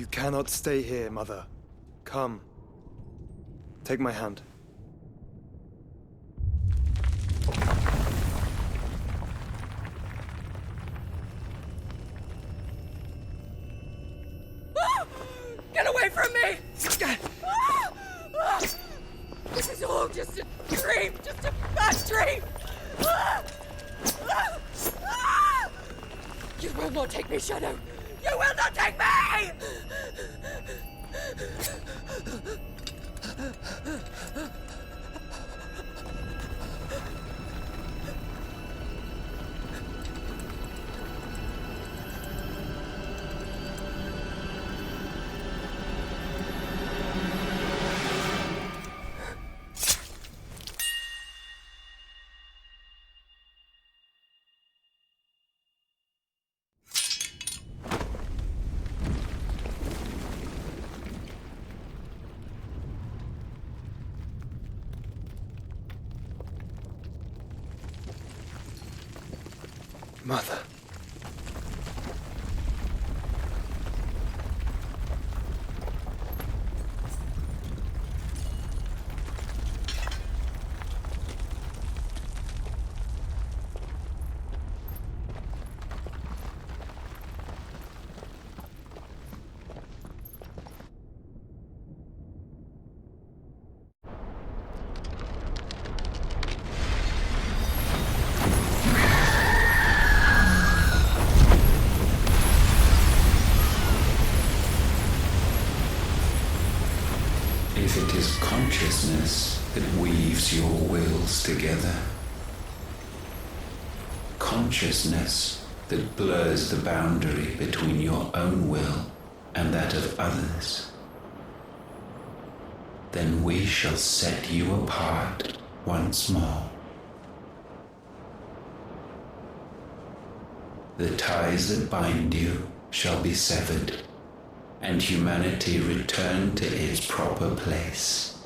You cannot stay here, Mother. Come. Take my hand. Get away from me! This is all just a dream, just a bad dream! You will not take me, Shadow! You will not take me! Mother. If it is consciousness that weaves your wills together, consciousness that blurs the boundary between your own will and that of others, then we shall set you apart once more. The ties that bind you shall be severed, and humanity return to its proper place.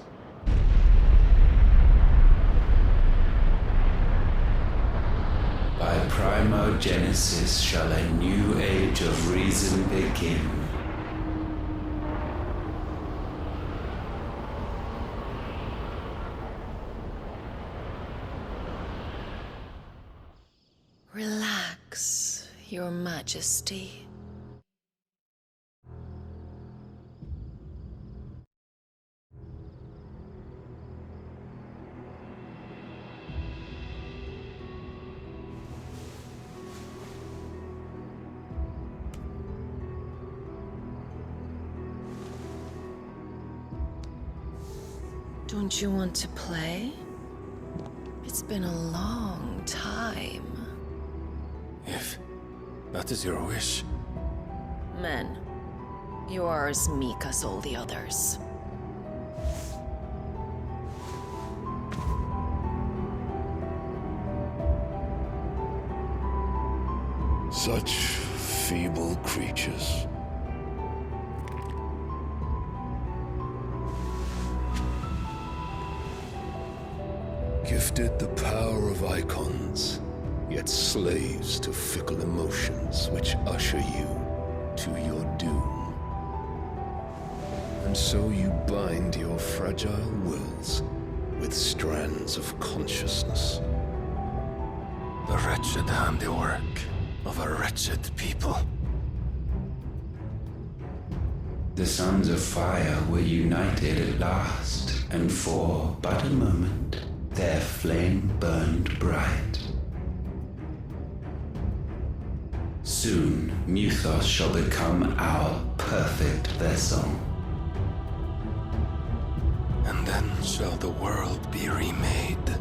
By primogenesis shall a new age of reason begin. Relax, Your Majesty. Don't you want to play? It's been a long time. If that is your wish. Men, you are as meek as all the others. Such feeble creatures. Gifted the power of icons, yet slaves to fickle emotions which usher you to your doom. And so you bind your fragile wills with strands of consciousness. The wretched handiwork of a wretched people. The sons of fire were united at last, and for but a moment their flame burned bright. Soon Mythos shall become our perfect vessel. And then shall the world be remade.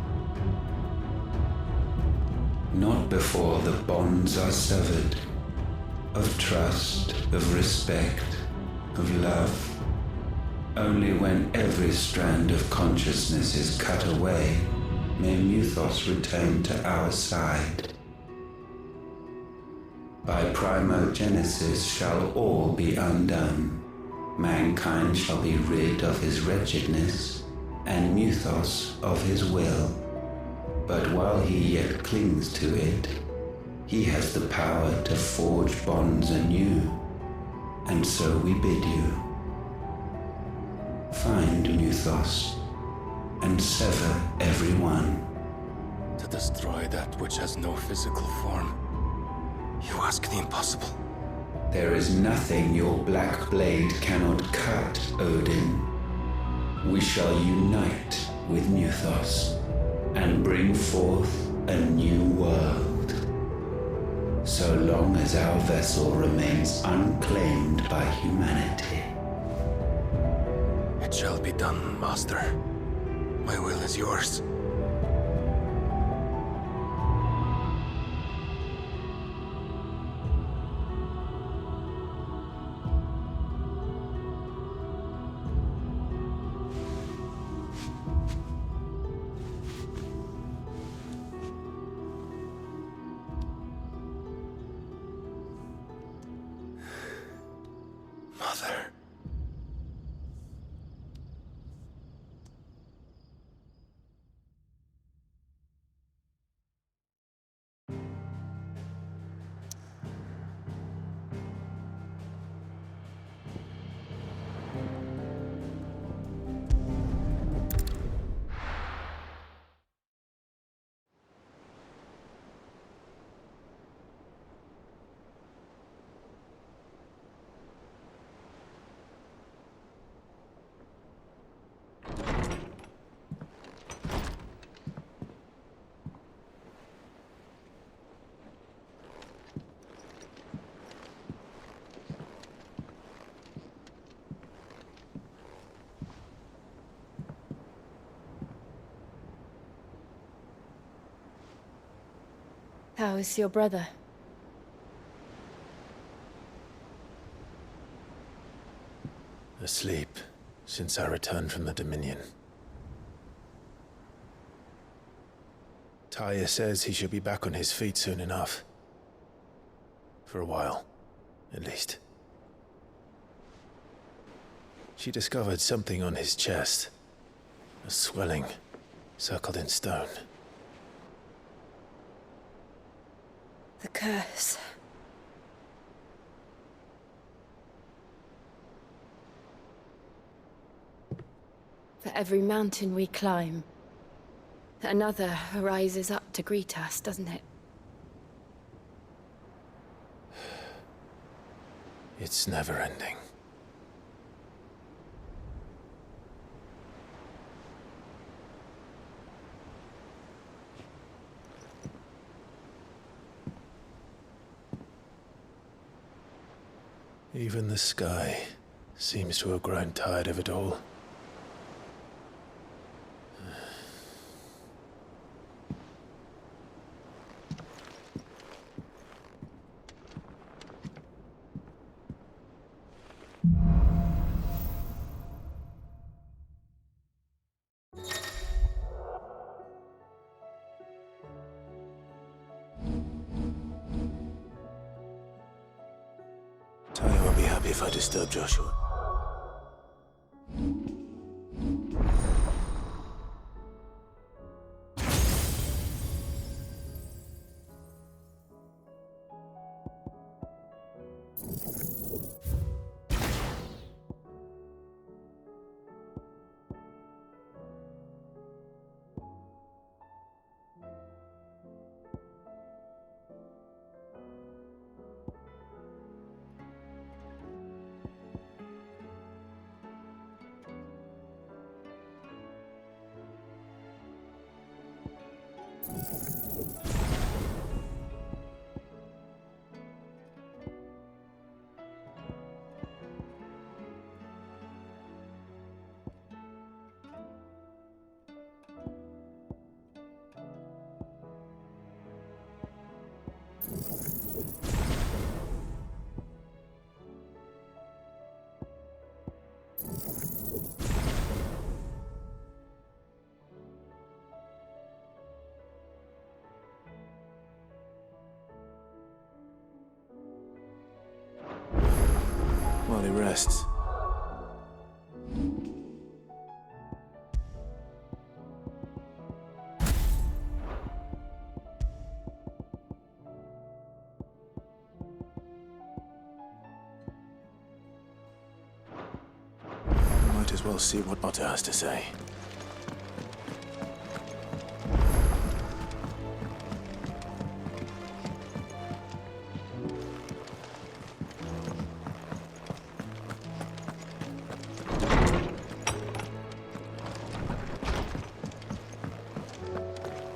Not before the bonds are severed, of trust, of respect, of love. Only when every strand of consciousness is cut away may Mythos return to our side. By primogenesis shall all be undone. Mankind shall be rid of his wretchedness, and Mythos of his will. But while he yet clings to it, he has the power to forge bonds anew, And so we bid you. Find Muthos and sever everyone. To destroy that which has no physical form. You ask the impossible. There is nothing your black blade cannot cut, Odin. We shall unite with Muthos and bring forth a new world. So long as our vessel remains unclaimed by humanity. It shall be done, Master. My will is yours. Mother. How is your brother? Asleep since I returned from the Dominion. Taya says he should be back on his feet soon enough. For a while, at least. She discovered something on his chest. A swelling, circled in stone. The curse. For every mountain we climb, another rises up to greet us, doesn't it? It's never ending. Even the sky seems to have grown tired of it all. Taya won't be happy if I disturb Joshua. While he rests. We'll see what Otter has to say.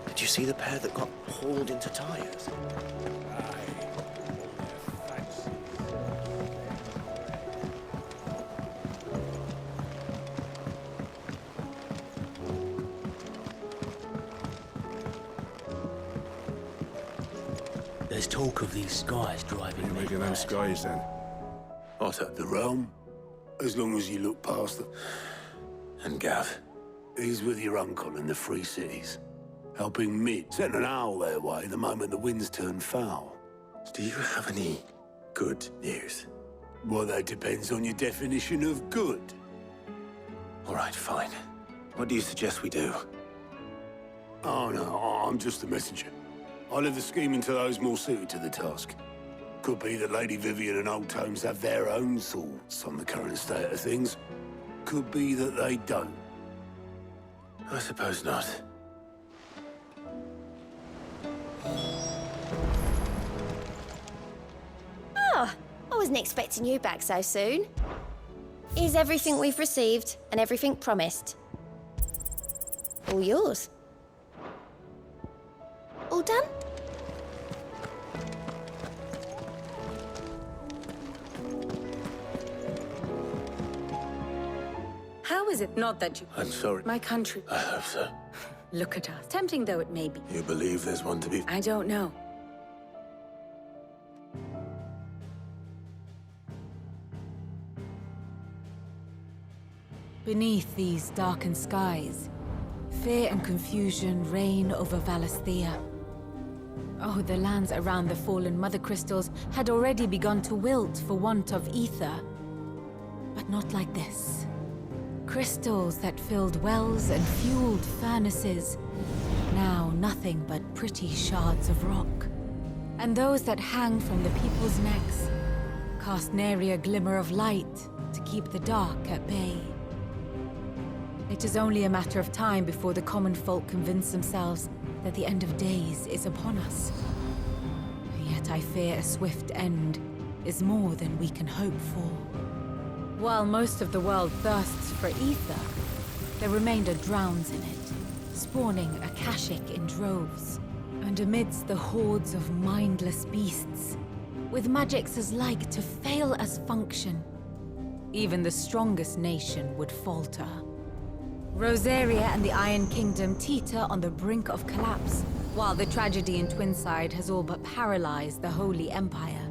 Did you see the pair that got hauled into tires? There's talk of these skies driving me Making them mad. skies then. Otter, the realm, as long as you look past them. And Gav? He's with your uncle in the Free Cities, helping Mid send an owl their way the moment the winds turn foul. Do you have any good news? Well, that depends on your definition of good. All right, fine. What do you suggest we do? Oh, no, I'm just a messenger. I leave the scheming to those more suited to the task. Could be that Lady Vivian and Old Tomes have their own thoughts on the current state of things. Could be that they don't. I suppose not. Oh, I wasn't expecting you back so soon. Here's everything we've received and everything promised. All yours. All done? How is it not that you... I'm sorry. My country. I hope so. Look at us. Tempting though it may be. You believe there's one to be... I don't know. Beneath these darkened skies, fear and confusion reign over Valisthea. Oh, the lands around the fallen Mother Crystals had already begun to wilt for want of ether. But not like this. Crystals that filled wells and fueled furnaces, now nothing but pretty shards of rock. And those that hang from the people's necks cast nary a glimmer of light to keep the dark at bay. It is only a matter of time before the common folk convince themselves that the end of days is upon us. Yet I fear a swift end is more than we can hope for. While most of the world thirsts for ether, the remainder drowns in it, spawning Akashic in droves. And amidst the hordes of mindless beasts, with magics as like to fail as function, even the strongest nation would falter. Rosaria and the Iron Kingdom teeter on the brink of collapse, while the tragedy in Twinside has all but paralyzed the Holy Empire.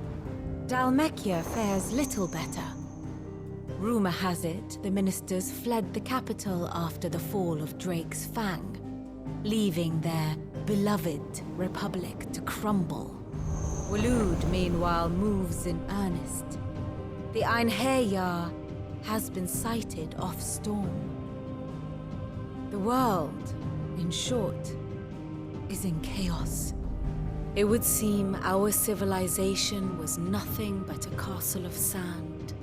Dalmekia fares little better. Rumor has it the ministers fled the capital after the fall of Drake's Fang, leaving their beloved republic to crumble. Waloed, meanwhile, moves in earnest. The Einherjar has been sighted off Storm. The world, in short, is in chaos. It would seem our civilization was nothing but a castle of sand,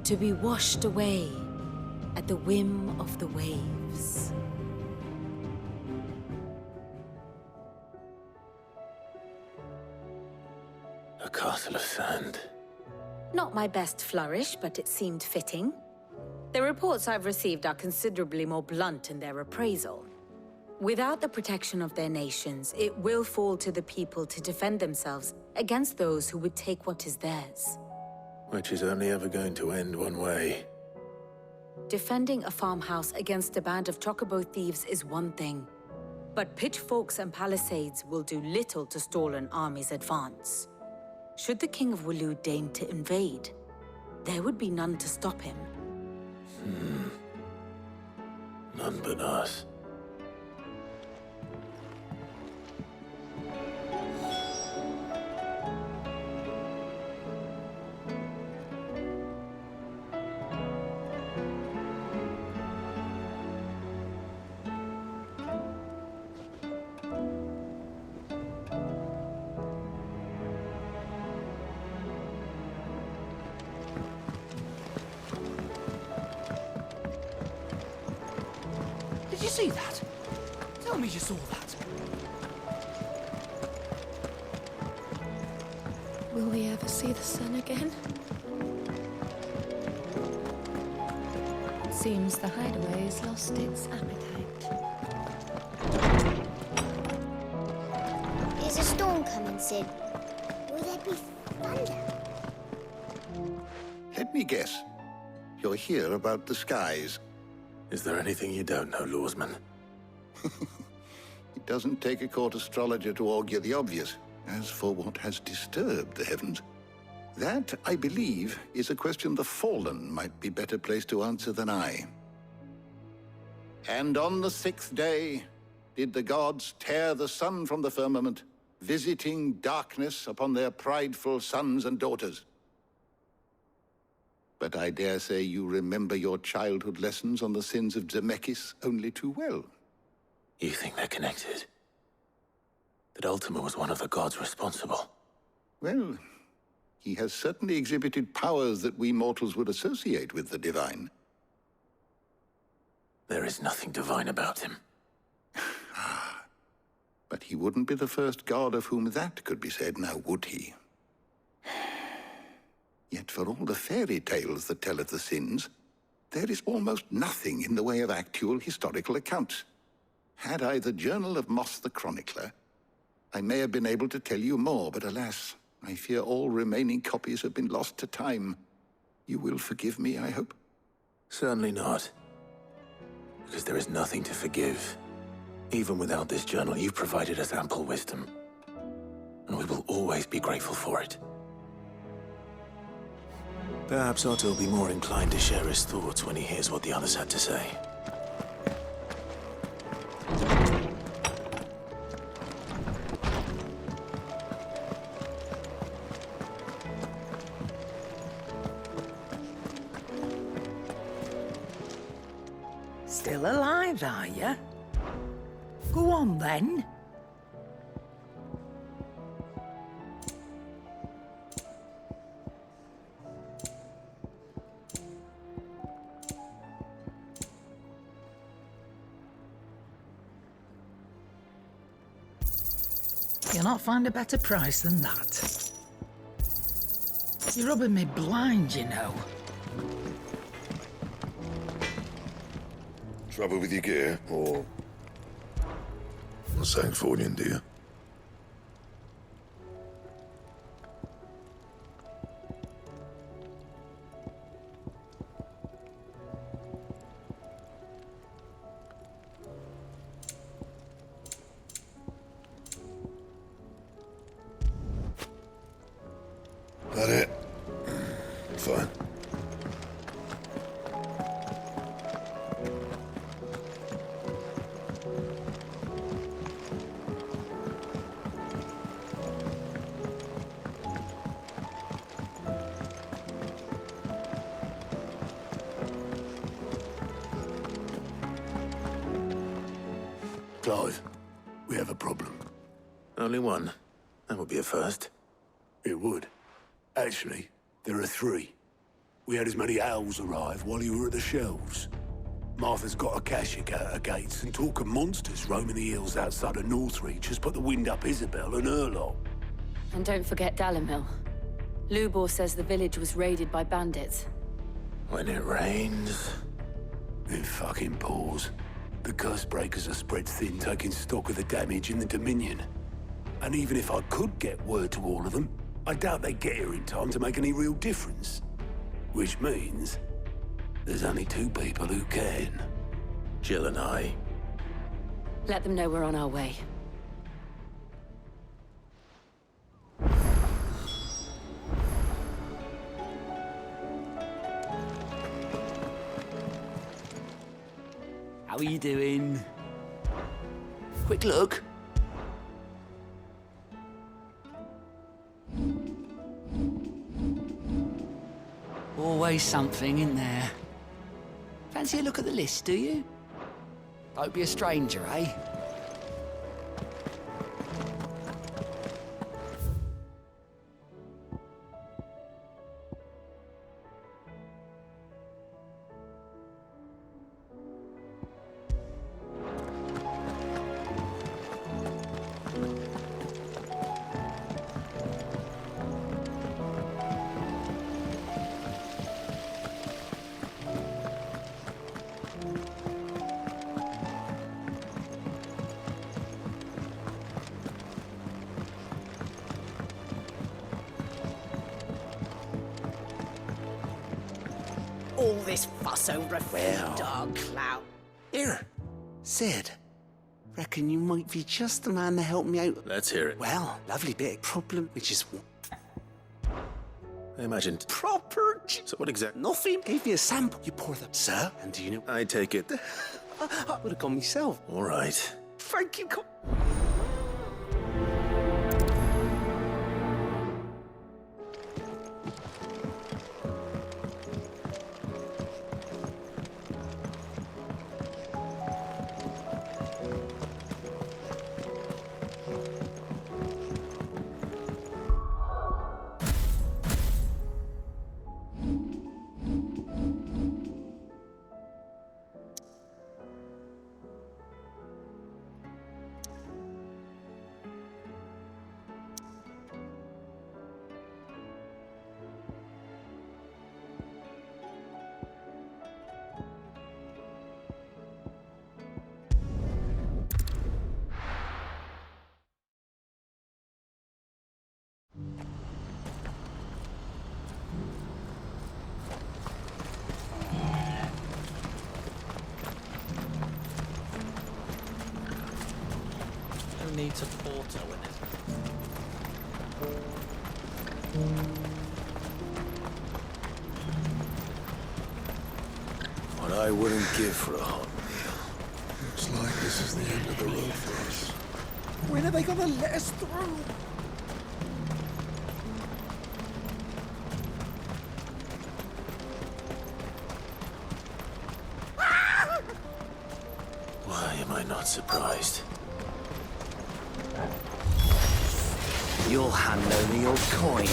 to be washed away at the whim of the waves. A castle of sand. Not my best flourish, but it seemed fitting. The reports I've received are considerably more blunt in their appraisal. Without the protection of their nations, it will fall to the people to defend themselves against those who would take what is theirs. Which is only ever going to end one way. Defending a farmhouse against a band of chocobo thieves is one thing, but pitchforks and palisades will do little to stall an army's advance. Should the King of Waloed deign to invade, there would be none to stop him. None but us. Did you see that? Tell me you saw that. Will we ever see the sun again? It seems the hideaway has lost its appetite. Is a storm coming, Sid? Will there be thunder? Let me guess. You're here about the skies. Is there anything you don't know, Lawsman? It doesn't take a court astrologer to augur the obvious. As for what has disturbed the heavens, that, I believe, is a question the Fallen might be better placed to answer than I. And on the 6th day did the gods tear the sun from the firmament, visiting darkness upon their prideful sons and daughters. But I dare say you remember your childhood lessons on the sins of Zemeckis only too well. You think they're connected? That Ultima was one of the gods responsible? Well, he has certainly exhibited powers that we mortals would associate with the divine. There is nothing divine about him. But he wouldn't be the first god of whom that could be said, now would he? Yet for all the fairy tales that tell of the sins, there is almost nothing in the way of actual historical accounts. Had I the Journal of Moss the Chronicler, I may have been able to tell you more, but alas, I fear all remaining copies have been lost to time. You will forgive me, I hope? Certainly not. Because there is nothing to forgive. Even without this journal, you've provided us ample wisdom. And we will always be grateful for it. Perhaps Otto will be more inclined to share his thoughts when he hears what the others had to say. Still alive, are you? Go on, then. You'll not find a better price than that. You're rubbing me blind, you know. Trouble with your gear, or something falling, do you? That it? Fine. Clive, we have a problem. Only one. That would be a first. It would. Actually, there are 3. We had as many owls arrive while you were at the shelves. Martha's got a Akashic at her gates, and talk of monsters roaming the hills outside of Northreach has put the wind up Isabel and her lot. And don't forget Dalimil. Lubor says the village was raided by bandits. When it rains... It fucking pours. The curse breakers are spread thin, taking stock of the damage in the Dominion. And even if I could get word to all of them, I doubt they'd get here in time to make any real difference. Which means there's only 2 people who can. Jill and I. Let them know we're on our way. How are you doing? Quick look. Always something in there. Fancy a look at the list, do you? Don't be a stranger, eh? all this fuss over a few dark cloud? Here, Sid. Reckon you might be just the man to help me out. Let's hear it. Well, lovely big problem, which is I imagined. proper. So what exactly? Nothing. Gave you a sample. You pour them, sir. And do you know? I take it. I would have gone myself. All right. Thank you. Who needs a porto in it? What I wouldn't give for a hot meal. Looks like this is the end of the road for us. When are they gonna let us through? Why am I not surprised? You'll hand over your coin.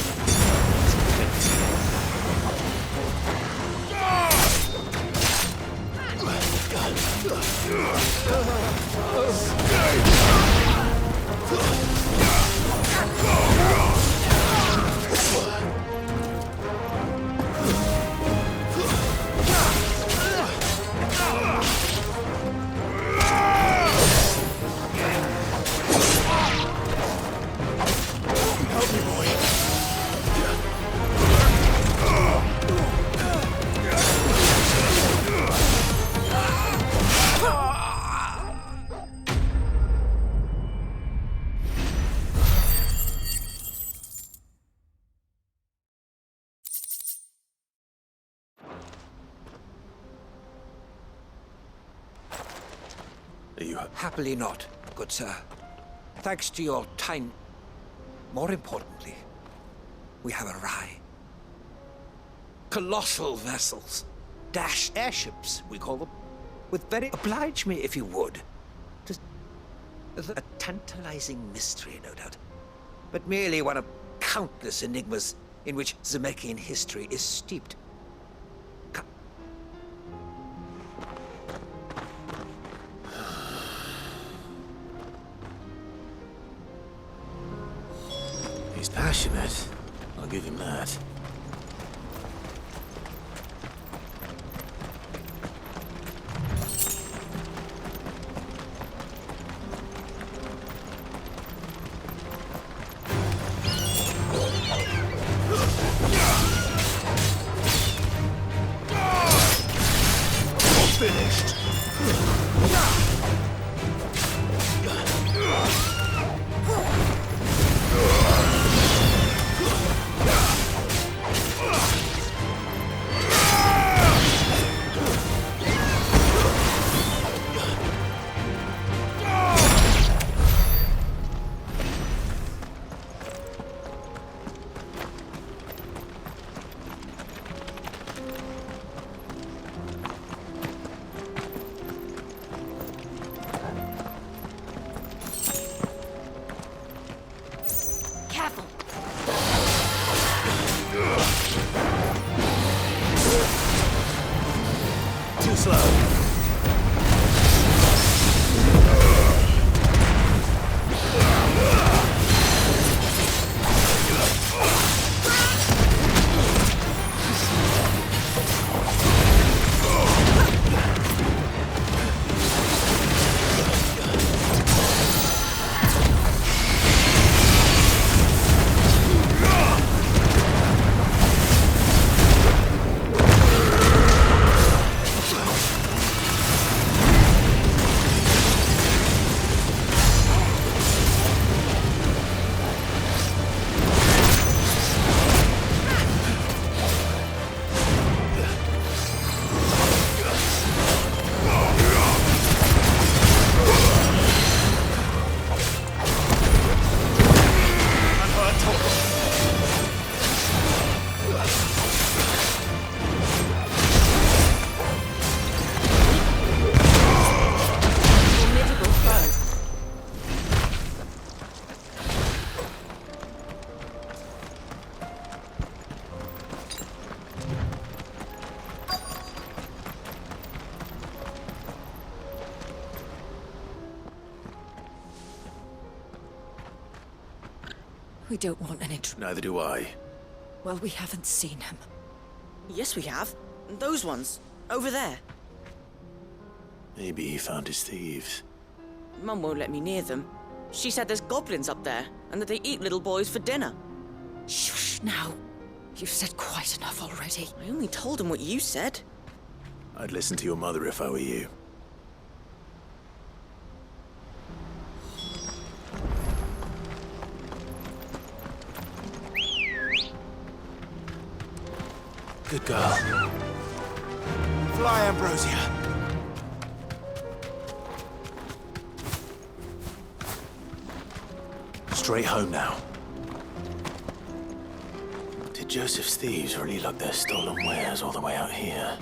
Happily not, good sir. Thanks to your time, more importantly, we have arrived. Colossal vessels. Dash airships, we call them. With very... Oblige me, if you would. A tantalizing mystery, no doubt. But merely one of countless enigmas in which Zemeckis history is steeped. He's passionate. I'll give him that. Finished. We don't want any Neither do I. Well, we haven't seen him. Yes, we have. Those ones. Over there. Maybe he found his thieves. Mum won't let me near them. She said there's goblins up there, and that they eat little boys for dinner. Shush now. You've said quite enough already. I only told him what you said. I'd listen to your mother if I were you. Good girl. Fly, Ambrosia. Straight home now. Did Joseph's thieves really lug their stolen wares all the way out here?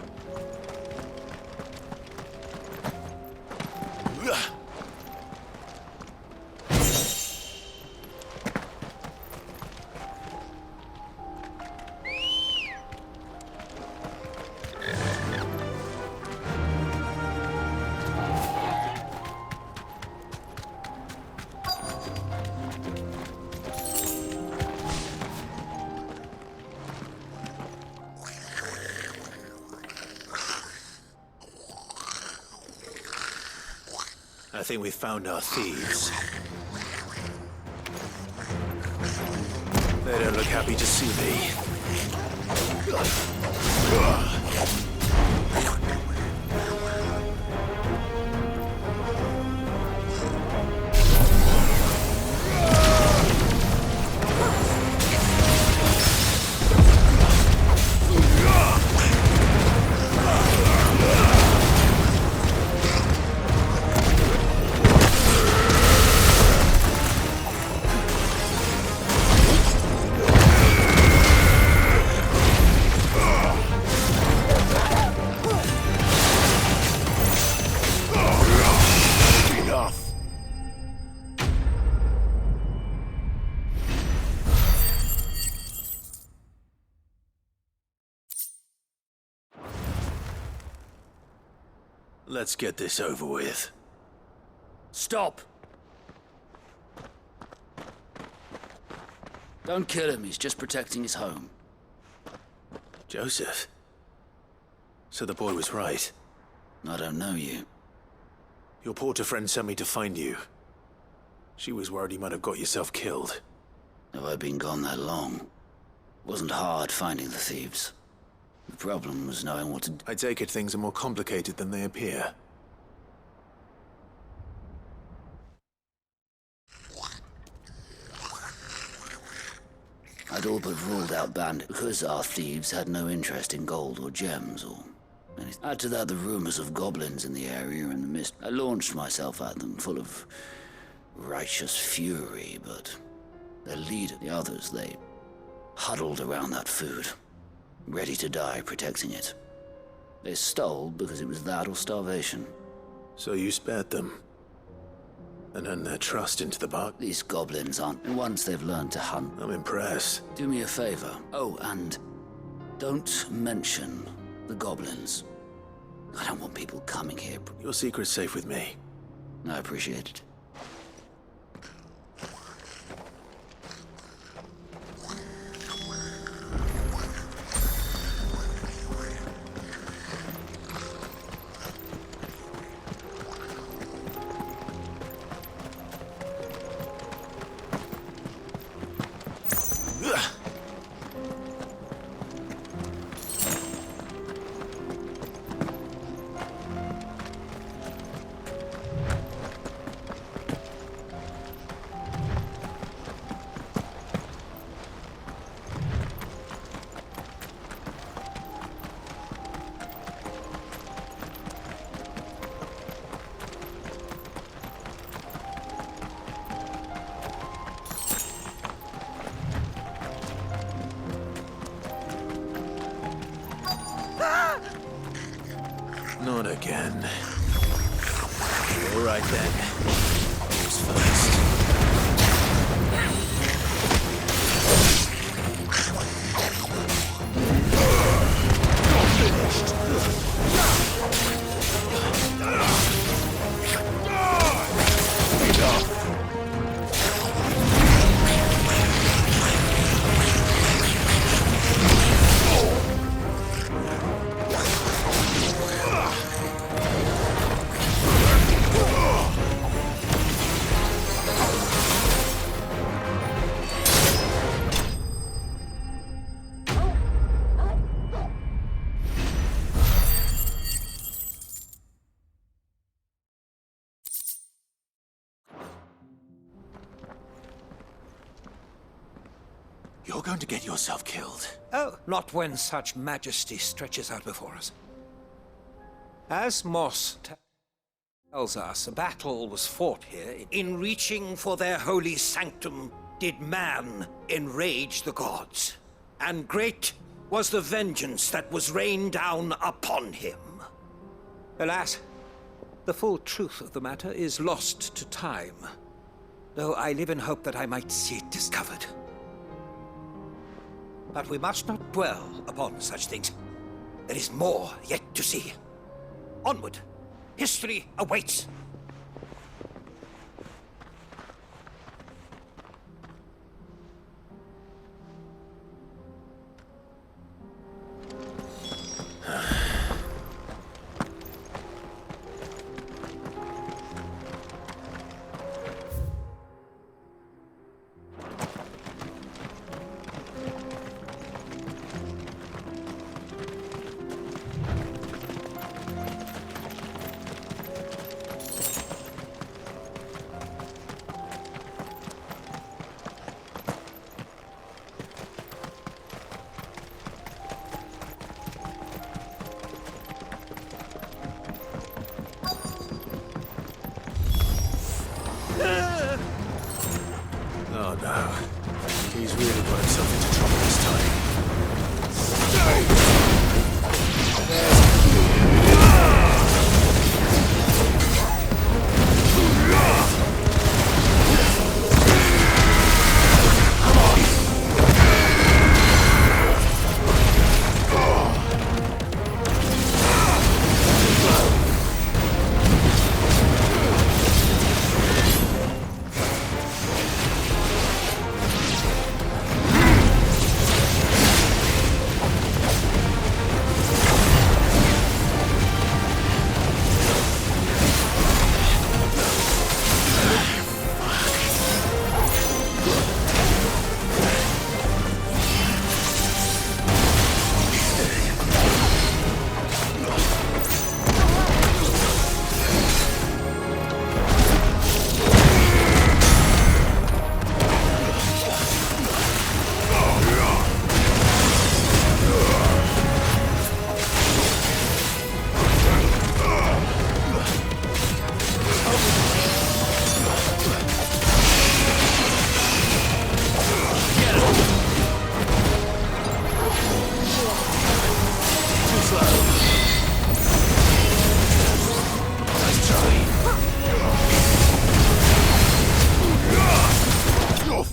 I think we've found our thieves. They don't look happy to see me. Let's get this over with. Stop! Don't kill him, he's just protecting his home. Joseph? So the boy was right. I don't know you. Your porter friend sent me to find you. She was worried you might have got yourself killed. Have I been gone that long? It wasn't hard finding the thieves. The problem was knowing what to do. I take it things are more complicated than they appear. I'd all but ruled out bandits because our thieves had no interest in gold or gems or anything. Add to that the rumors of goblins in the area and the mist. I launched myself at them full of righteous fury, but their leader, the others, they huddled around that food, ready to die protecting it. They stole because it was that or starvation. So you spared them? And earned their trust into the bark? These goblins aren't. And once they've learned to hunt... I'm impressed. Do me a favor. Oh, and don't mention the goblins. I don't want people coming here. Your secret's safe with me. I appreciate it. Not again. All right then. Who's first? You're going to get yourself killed. Oh, not when such majesty stretches out before us. As Moss tells us, a battle was fought here. In reaching for their holy sanctum, did man enrage the gods. And great was the vengeance that was rained down upon him. Alas, the full truth of the matter is lost to time, though I live in hope that I might see it discovered. But we must not dwell upon such things. There is more yet to see. Onward! History awaits! Oh no. He's really got himself into trouble this time.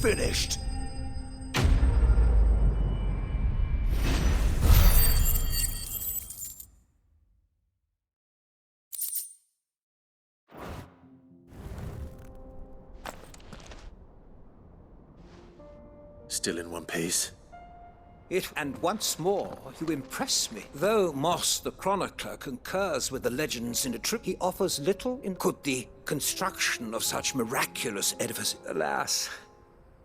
Finished. Still in one piece. And once more, you impress me. Though Moss the Chronicler concurs with the legends in a trip, he offers little in could the construction of such miraculous edifices. Alas,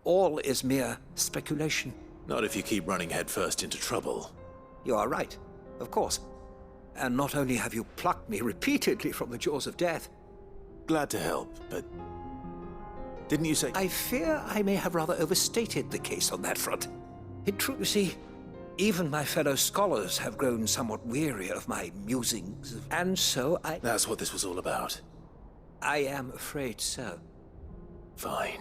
all is mere speculation. Not if you keep running headfirst into trouble. You are right, of course. And not only have you plucked me repeatedly from the jaws of death. Glad to help, but didn't you say— I fear I may have rather overstated the case on that front. In truth, you see, even my fellow scholars have grown somewhat weary of my musings, and so I— That's what this was all about. I am afraid so. Fine.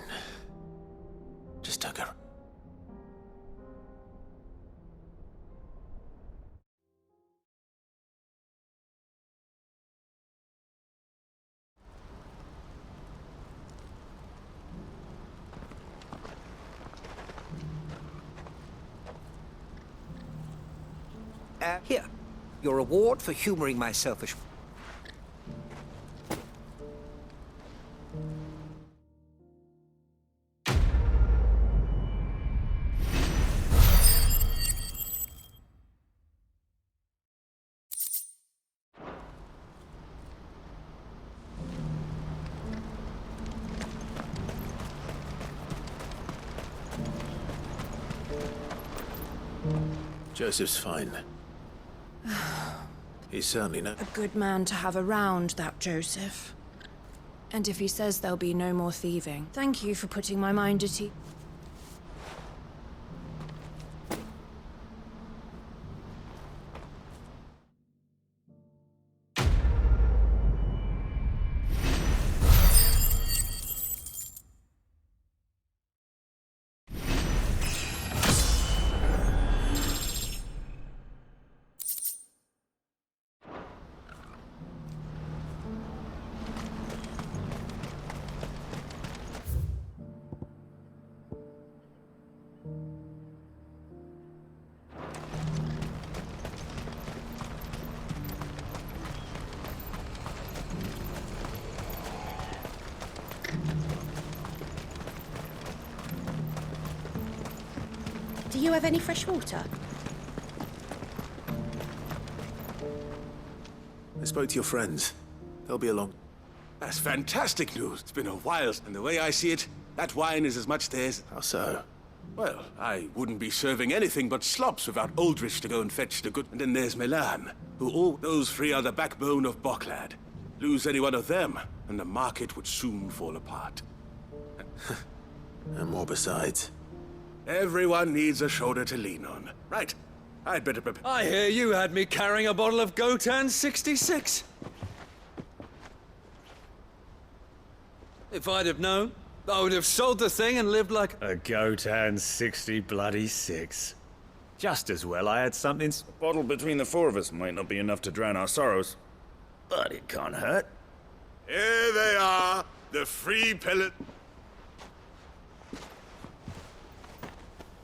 Just don't go. Here, your reward for humoring my selfish— Joseph's fine. He's certainly no— A good man to have around, that Joseph. And if he says there'll be no more thieving, thank you for putting my mind at ease. Do you have any fresh water? I spoke to your friends. They'll be along. That's fantastic news. It's been a while, and the way I see it, that wine is as much theirs. How so? Well, I wouldn't be serving anything but slops without Aldrich to go and fetch the good. And then there's Milan, who all those three are the backbone of Boklad. Lose any one of them, and the market would soon fall apart. And more besides. Everyone needs a shoulder to lean on. Right. I'd better prepare. I hear you had me carrying a bottle of Gotan 66. If I'd have known, I would have sold the thing and lived like a Gotan 60 Just as well I had something. A bottle between the four of us might not be enough to drown our sorrows, but it can't hurt. Here they are, the free pellet.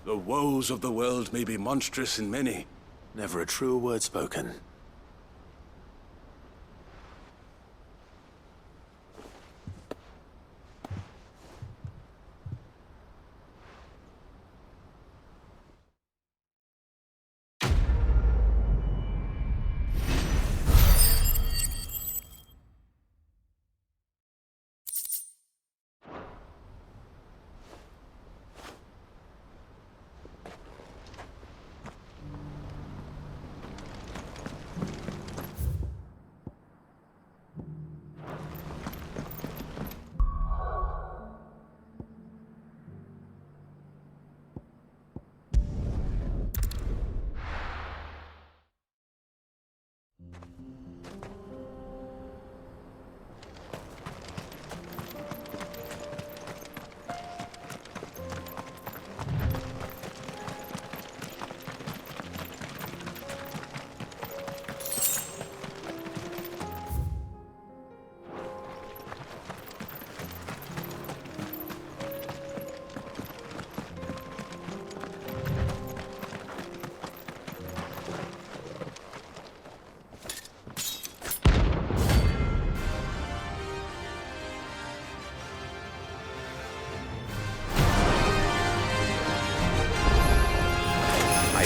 The woes of the world may be monstrous in many. Never a truer word spoken.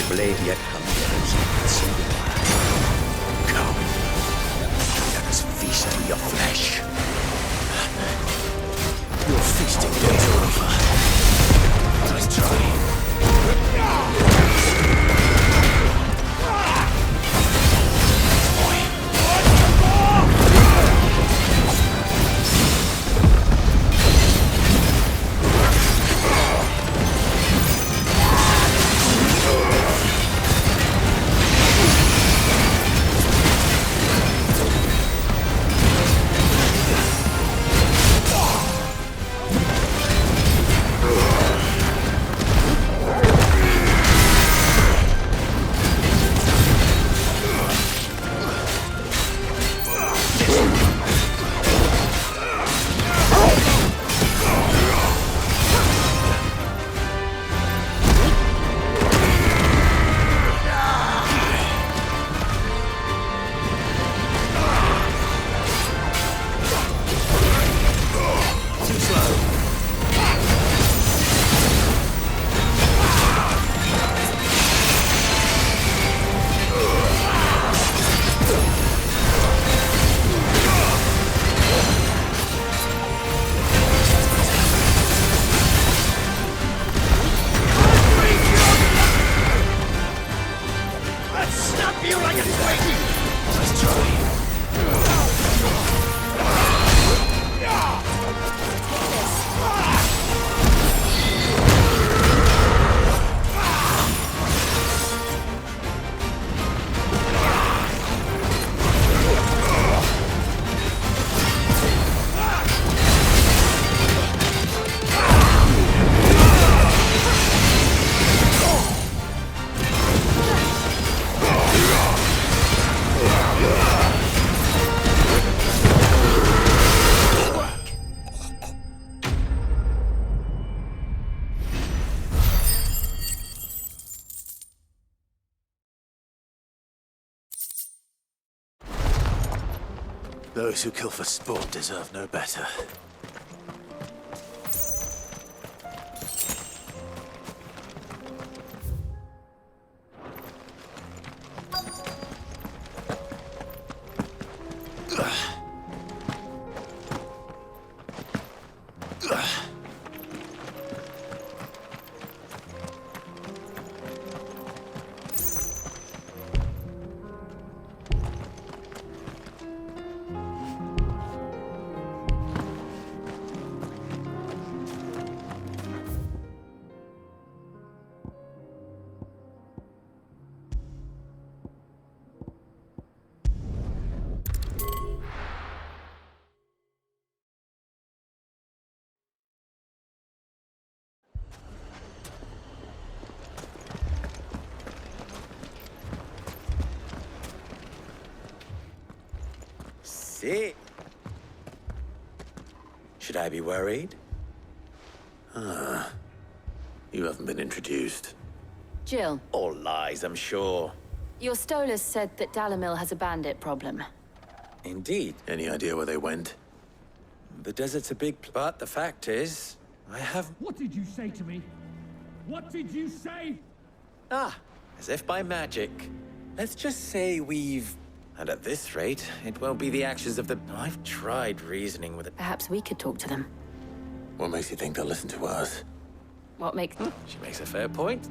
Blade yet hungers and so do I. Come, let us feast on your flesh. Your feasting days are over. Let's try. Those who kill for sport deserve no better. See? Should I be worried? Ah, you haven't been introduced. Jill, All lies, I'm sure. your Stolas said that Dalamil has a bandit problem. Indeed. Any idea where they went? The desert's a big... But the fact is, I have... What did you say to me? What did you say? Ah, as if by magic. Let's just say we've... And at this rate, it won't be the actions of the... I've tried reasoning with it. Perhaps we could talk to them. What makes you think they'll listen to us? What makes... She makes a fair point.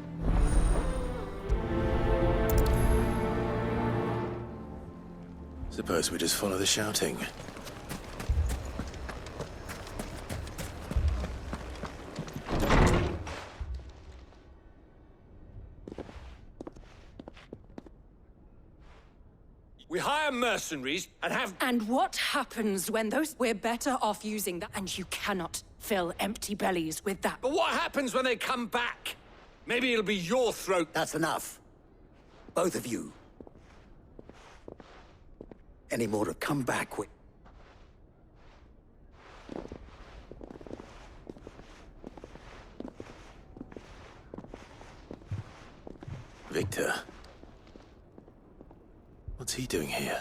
Suppose we just follow the shouting. We hire mercenaries and have... And what happens when those... We're better off using that, and you cannot fill empty bellies with that. But what happens when they come back? Maybe it'll be your throat. That's enough. Both of you. Any more to come back with? Victor. What's he doing here?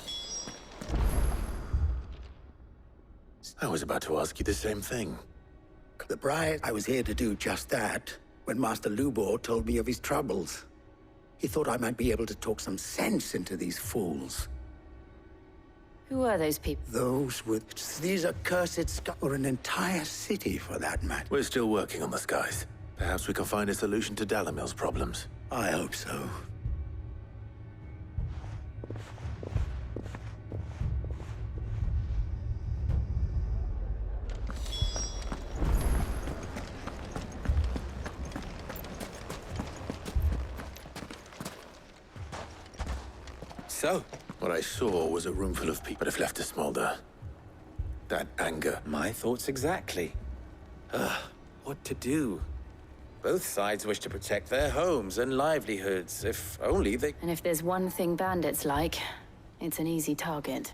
I was about to ask you the same thing. The bride, I was here to do just that when Master Lubor told me of his troubles. He thought I might be able to talk some sense into these fools. Who are those people? Those with... These accursed or an entire city, for that matter. We're still working on the skies. Perhaps we can find a solution to Dalamil's problems. I hope so. So? What I saw was a room full of people, but have left to smolder. That anger. My thoughts exactly. What to do? Both sides wish to protect their homes and livelihoods, if only they... And if there's one thing bandits like, it's an easy target.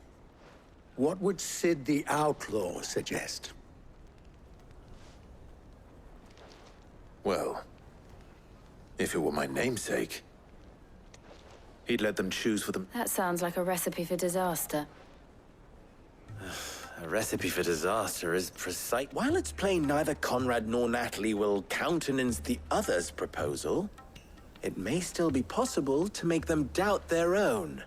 What would Sid the Outlaw suggest? Well, if it were my namesake, he'd let them choose for them. That sounds like a recipe for disaster. A recipe for disaster is precise. While it's plain neither Conrad nor Natalie will countenance the other's proposal, it may still be possible to make them doubt their own.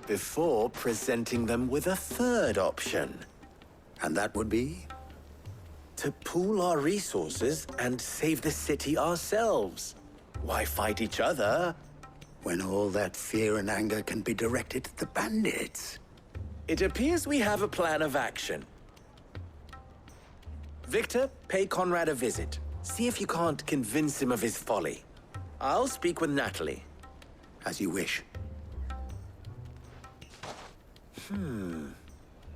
Before presenting them with a third option. And that would be? To pool our resources and save the city ourselves. Why fight each other? When all that fear and anger can be directed at the bandits. It appears we have a plan of action. Victor, pay Conrad a visit. See if you can't convince him of his folly. I'll speak with Natalie. As you wish.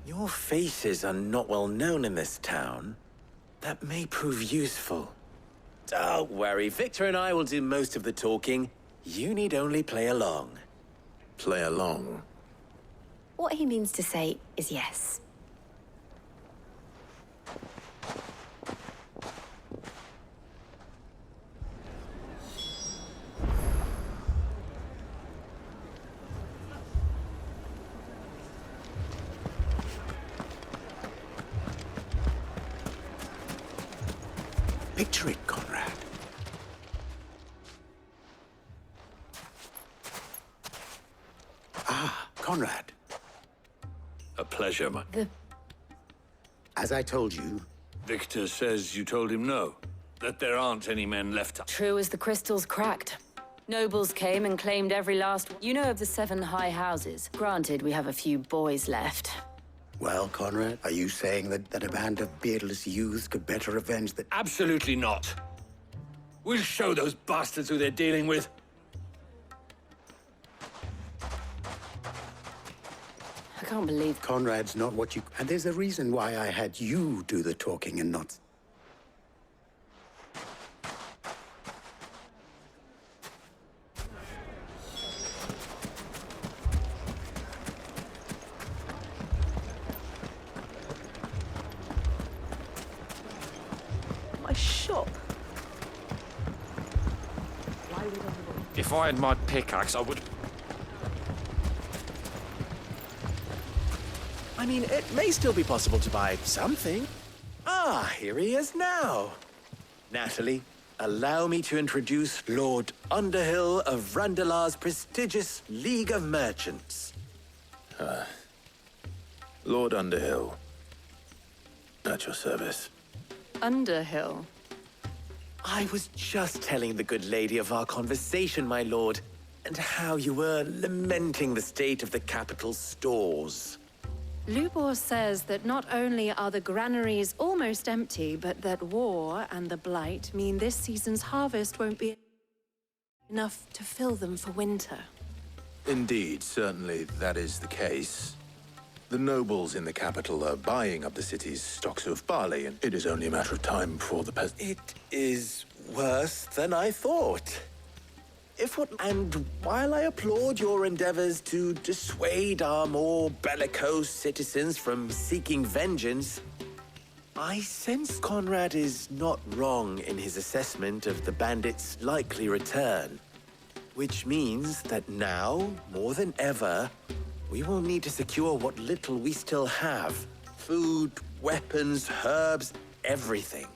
Your faces are not well known in this town. That may prove useful. Don't worry, Victor and I will do most of the talking. You need only play along. Play along? What he means to say is yes. Picture it, Conrad. Ah, Conrad. A pleasure, man. As I told you, Victor says you told him no, that there aren't any men left. True as the crystals cracked. Nobles came and claimed every last one. You know of the 7 high houses. Granted, we have a few boys left. well, Conrad, are you saying that a band of beardless youths could better avenge the... Absolutely not. We'll show those bastards who they're dealing with. I can't believe Conrad's not what you... And there's a reason why I had you do the talking and not... My shop. If I had my pickaxe, I would... I mean, it may still be possible to buy something. Ah, here he is now. Natalie, allow me to introduce Lord Underhill of Randalar's prestigious League of Merchants. Lord Underhill. At your service. Underhill. I was just telling the good lady of our conversation, my lord, and how you were lamenting the state of the capital's stores. Lubor says that not only are the granaries almost empty, but that war and the Blight mean this season's harvest won't be enough to fill them for winter. Indeed, certainly that is the case. The nobles in the capital are buying up the city's stocks of barley, and it is only a matter of time before the It is worse than I thought. And while I applaud your endeavors to dissuade our more bellicose citizens from seeking vengeance, I sense Conrad is not wrong in his assessment of the bandits' likely return. Which means that now, more than ever, we will need to secure what little we still have. Food, weapons, herbs, everything.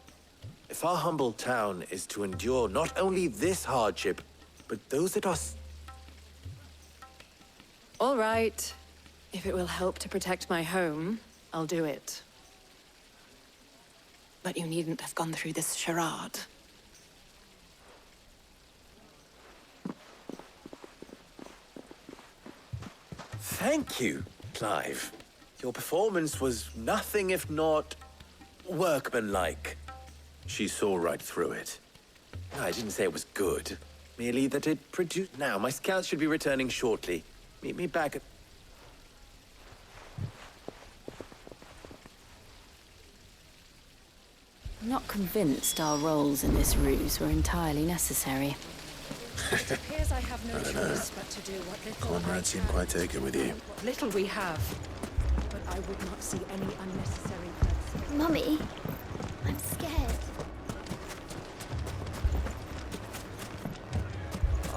If our humble town is to endure not only this hardship, but those that are... All right. If it will help to protect my home, I'll do it. But you needn't have gone through this charade. Thank you, Clive. Your performance was nothing if not workmanlike. She saw right through it. I didn't say it was good. Merely that it produced... Now, my scouts should be returning shortly. Meet me back at... I'm not convinced our roles in this ruse were entirely necessary. It appears I have no I don't know. choice but to do what little Conrad seemed quite taken with you. what little we have. But I would not see any unnecessary bloodshed. Mummy, I'm scared.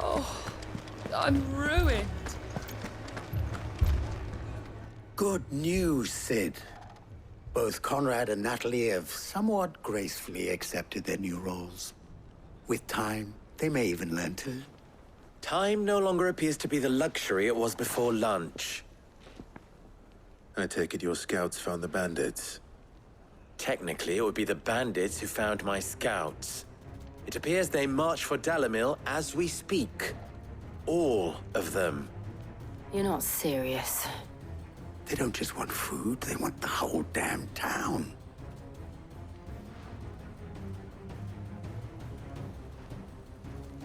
Oh, I'm ruined. Good news, Sid. Both Conrad and Natalie have somewhat gracefully accepted their new roles. With time, they may even learn to. Time no longer appears to be the luxury it was before lunch. I take it your scouts found the bandits. Technically, it would be the bandits who found my scouts. It appears they march for Dalamil as we speak. All of them. You're not serious. They don't just want food, they want the whole damn town.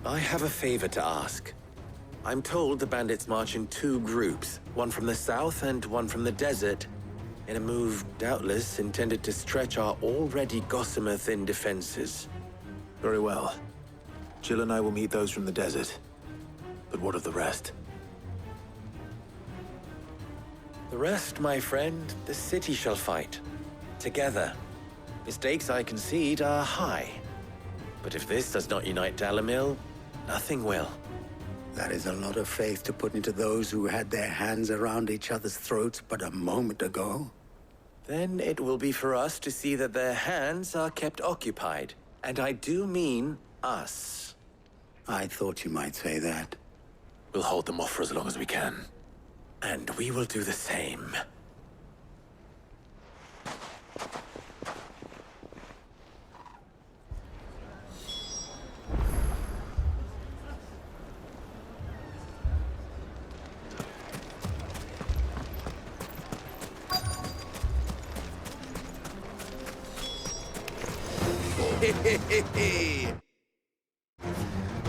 I have a favor to ask. I'm told the bandits march in 2 groups, one from the south and one from the desert, in a move doubtless intended to stretch our already gossamer-thin defenses. Very well. Jill and I will meet those from the desert. But what of the rest? The rest, my friend, the city shall fight. Together. Mistakes, I concede, are high. But if this does not unite Dalamil, nothing will. That is a lot of faith to put into those who had their hands around each other's throats but a moment ago. Then it will be for us to see that their hands are kept occupied. And I do mean us. I thought you might say that. We'll hold them off for as long as we can. And we will do the same.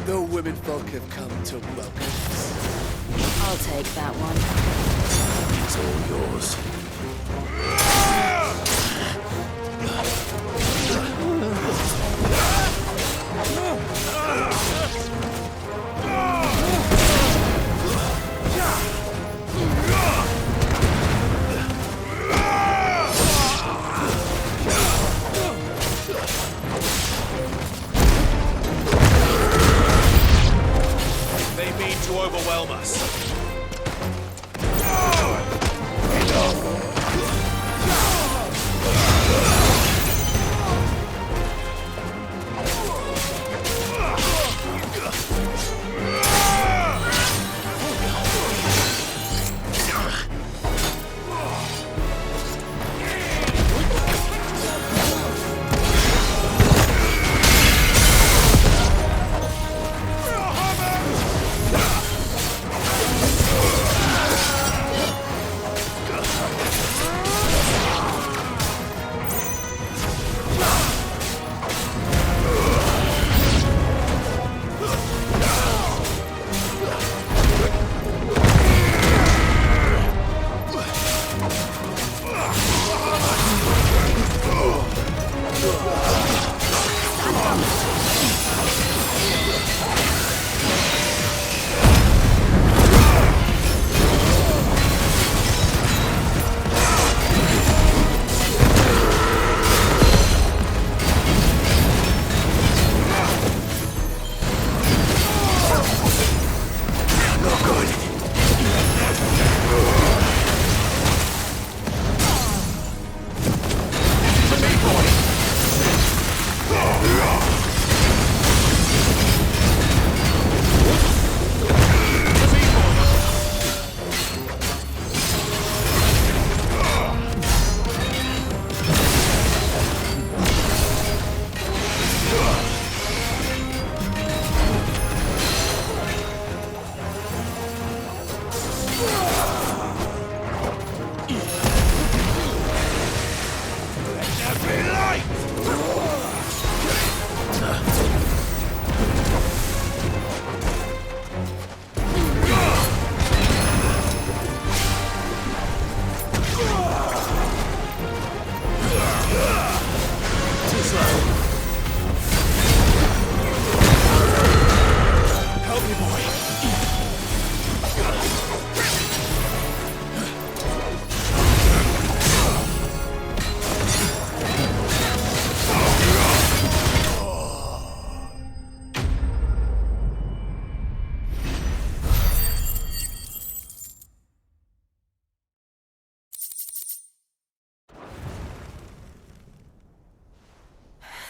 The women folk have come to welcome us. I'll take that one. It's all yours. They mean to overwhelm us.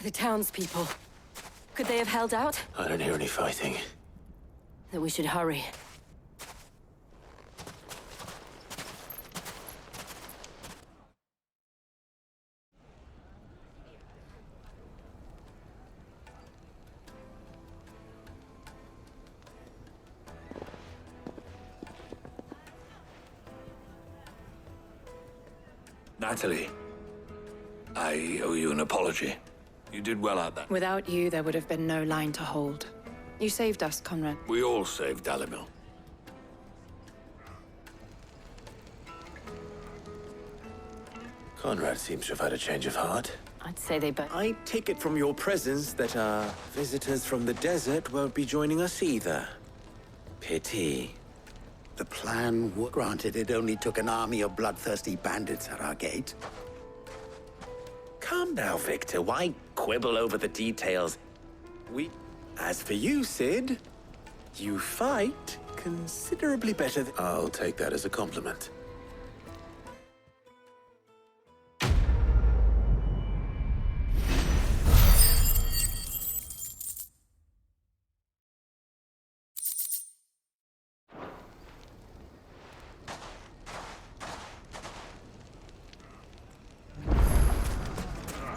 The townspeople. Could they have held out? I don't hear any fighting. That we should hurry. Natalie, I owe you an apology. You did well out there. Without you, there would have been no line to hold. You saved us, Conrad. We all saved Dalimil. Conrad seems to have had a change of heart. I'd say they both... I take it from your presence that our visitors from the desert won't be joining us either. Pity. The plan, granted, it only took an army of bloodthirsty bandits at our gate. Calm now, Victor. Why quibble over the details? As for you, Sid, you fight considerably better than... I'll take that as a compliment.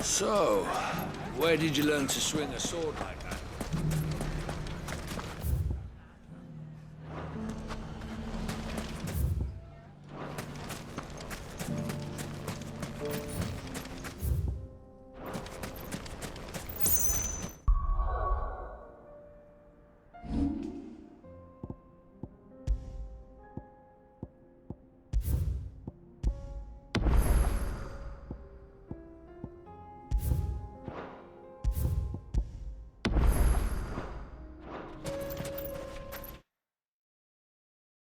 So, where did you learn to swing a sword like that?